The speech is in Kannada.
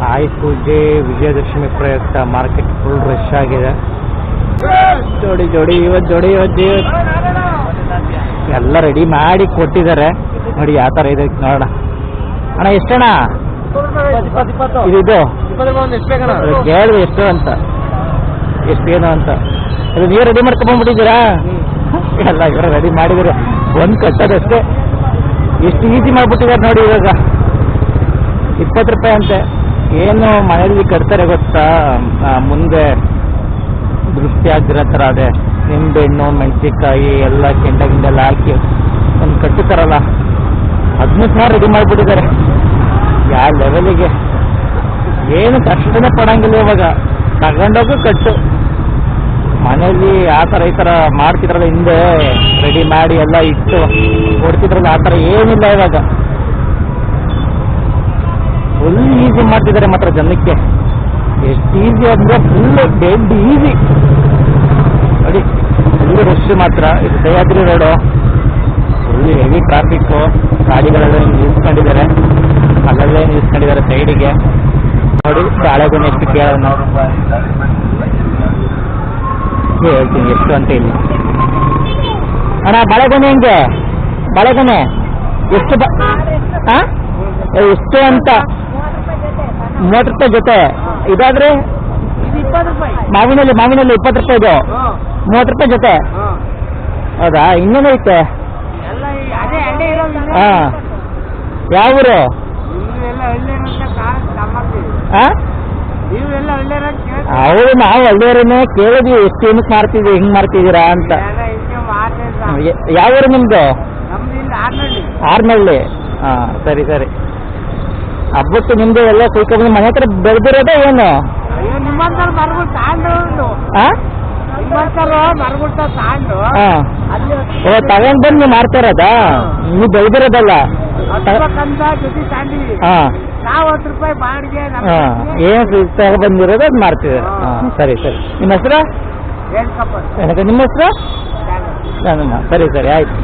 ಆಯುಧ ಪೂಜೆ ವಿಜಯದಶಮಿ ಪ್ರಯುಕ್ತ ಮಾರ್ಕೆಟ್ ಫುಲ್ ರಶ್ ಆಗಿದೆ. ಜೋಡಿ ಇವತ್ತು ಎಲ್ಲ ರೆಡಿ ಮಾಡಿ ಕೊಟ್ಟಿದ್ದಾರೆ ನೋಡಿ ಯಾವ ಥರ ಇದೆ ನೋಡೋಣ. ಅಣ್ಣ ಎಷ್ಟಣ್ಣ ಇದು ಕೇಳಿದೆ ಎಷ್ಟು ಅಂತ, ಎಷ್ಟೇನು ಅಂತ. ಅದು ನೀವು ರೆಡಿ ಮಾಡ್ಕೊಂಡ್ಬಿಟ್ಟಿದ್ದೀರಾ? ಎಲ್ಲ ಇವರು ರೆಡಿ ಮಾಡಿದರೆ ಒಂದು ಕಟ್ಟೋದಷ್ಟೇ. ಎಷ್ಟು ಈಸಿ ಮಾಡಿಬಿಟ್ಟಿದ್ದಾರೆ ನೋಡಿ. ಇವಾಗ 20 ರೂಪಾಯಿ ಅಂತೆ. ಏನು ಮನೆಯಲ್ಲಿ ಕಟ್ತಾರೆ ಗೊತ್ತಾ, ಮುಂದೆ ದೃಷ್ಟಿ ಆಗಿರೋ ಥರ ಅದೇ ನಿಂಬೆಹಣ್ಣು ಮೆಣಸಿನ್ಕಾಯಿ ಎಲ್ಲ ಗಿಂಡೆಲ್ಲ ಹಾಕಿ ಒಂದು ಕಟ್ಟುತ್ತಾರಲ್ಲ, ಅದನ್ನೂ ಸಹ ರೆಡಿ ಮಾಡಿಬಿಟ್ಟಿದ್ದಾರೆ. ಯಾವ ಲೆವೆಲಿಗೆ, ಏನು ಕಷ್ಟನೇ ಪಡಂಗಿಲ್ಲ ಇವಾಗ. ತಗೊಂಡೋಗು ಕಟ್ಟು. ಮನೆಯಲ್ಲಿ ಆ ಥರ ಈ ಥರ ಮಾಡ್ತಿದ್ರಲ್ಲ ಹಿಂದೆ, ರೆಡಿ ಮಾಡಿ ಎಲ್ಲ ಇಟ್ಟು ಕೊಡ್ತಿದ್ರಲ್ಲ, ಆ ಥರ ಏನಿಲ್ಲ ಇವಾಗ. ಫುಲ್ ಈಸಿ ಮಾಡ್ತಿದ್ದಾರೆ ಮಾತ್ರ ಜನಕ್ಕೆ. ಎಷ್ಟು ಈಸಿ ಅಂದರೆ ಫುಲ್ ಡೆಡ್ ಈಸಿ ನೋಡಿ. ಫುಲ್ ರಶ್ ಮಾತ್ರ. ಇದು Sahyadri road, full heavy traffic. ಗಾಡಿಗಳೆಲ್ಲ ನಿಲ್ಸ್ಕೊಂಡಿದ್ದಾರೆ, ಅಲ್ಲಲ್ಲೇ ನಿಲ್ಸ್ಕೊಂಡಿದ್ದಾರೆ ಸೈಡಿಗೆ ನೋಡಿ. ಬಾಳೆಗೊನೆ ಎಷ್ಟು ಕೇಳೋಣ ಹೇಳ್ತೀನಿ ಎಷ್ಟು ಅಂತ ಇಲ್ಲಿ. ಅಣ್ಣ ಬಾಳೆಗೊನೆ ಹೆಂಗೆ? ಬಾಳೆಗೊನೆ ಎಷ್ಟು ಎಷ್ಟು ಅಂತ? 30 ರೂಪಾಯಿ ಜೊತೆ. ಇದಾದ್ರೆ ಮಾವಿನಲ್ಲಿ 20 ರೂಪಾಯಿ ಇದು, 30 ರೂಪಾಯಿ ಜೊತೆ. ಹೌದಾ? ಇನ್ನೇನು ಐತೆ? ಹಾಂ, ಯಾವ ಊರು? ಹೌದು, ನಾವು ಹಳ್ಳಿಯವರನ್ನೇ ಕೇಳಿದ್ವಿ ಎಷ್ಟು ಏನಕ್ಕೆ ಮಾಡ್ತಿದ್ವಿ, ಹಿಂಗೆ ಮಾಡ್ತಿದ್ದೀರಾ ಅಂತ. ಯಾವ ಊರು ನಿಮ್ದು? ಆರ್ನಳ್ಳಿ. ಹಾಂ, ಸರಿ. ಹಬ್ಬಕ್ಕೆ ನಿಮ್ದು ಎಲ್ಲ ಕುಯ್ಕೊಂಡು ಮನೆ ಹತ್ರ ಬೆಳೆದಿರೋದ ಏನು? ತಗೊಂಡ್ ಬಂದು ನೀವು ಮಾಡ್ತಾ ಇರೋದಾ? ನೀವು ಬೆಳೆದಿರೋದಲ್ಲ? ಏನು ತಗೊಂಡ್ಬಂದಿರೋದು ಅದು ಮಾಡ್ತಿದ್ದೀರ? ಸರಿ. ನಿಮ್ಮ ಹೆಸರು? ನಿಮ್ಮ ಹೆಸರು? ಸರಿ ಆಯ್ತು.